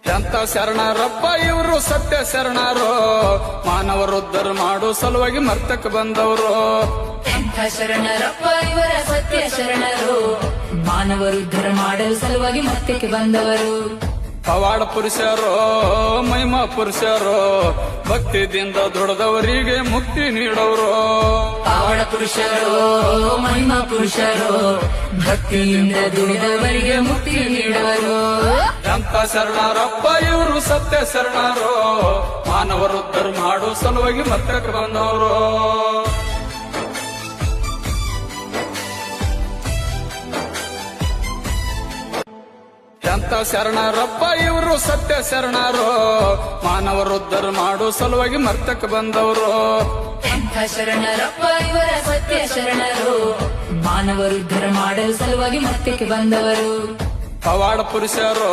ಎಂತ ಶರಣರಪ್ಪ ಇವರು ಸತ್ಯ ಶರಣರು, ಮಾನವರುದ್ಧರ ಮಾಡೋ ಸಲುವಾಗಿ ಮರ್ತಕ್ಕೆ ಬಂದವರು. ಎಂಥ ಶರಣರಪ್ಪ ಇವರ ಸತ್ಯ ಶರಣರು, ಮಾನವರುದ್ಧರ ಮಾಡಲು ಸಲುವಾಗಿ ಮರ್ತಕ್ಕೆ ಬಂದವರು. ಪವಾಡ ಪುರುಷರು ಮಹಿಮಾ ಪುರುಷರು, ಭಕ್ತಿದಿಂದ ದುಡಿದವರಿಗೆ ಮುಕ್ತಿ ನೀಡವರು. ಪವಾಡ ಪುರುಷರು ಮಹಿಮಾ ಪುರುಷರು, ಭಕ್ತಿಯಿಂದ ದುಡಿದವರಿಗೆ ಮುಕ್ತಿ ನೀಡುವರು. ಎಂತ ಶರಣರಪ್ಪ ಇವರು ಸತ್ಯ ಶರಣರು, ಮಾನವರುದ್ಧರ ಮಾಡೋ ಸಲುವಾಗಿ ಮರ್ತಕ್ಕೆ ಬಂದವರು. ಎಂತ ಶರಣರಪ್ಪ ಇವರು ಸತ್ಯ ಶರಣರು, ಮಾನವರುದ್ಧರ ಮಾಡೋ ಸಲುವಾಗಿ ಮರ್ತಕ್ಕೆ ಬಂದವರು. ಎಂಥ ಶರಣರಪ್ಪ ಇವರ ಸತ್ಯ ಶರಣರು, ಮಾನವರುದ್ಧರ ಮಾಡಲು ಸಲುವಾಗಿ ಮರ್ತಕ್ಕೆ ಬಂದವರು. ಪವಾಡ ಪುರುಷರು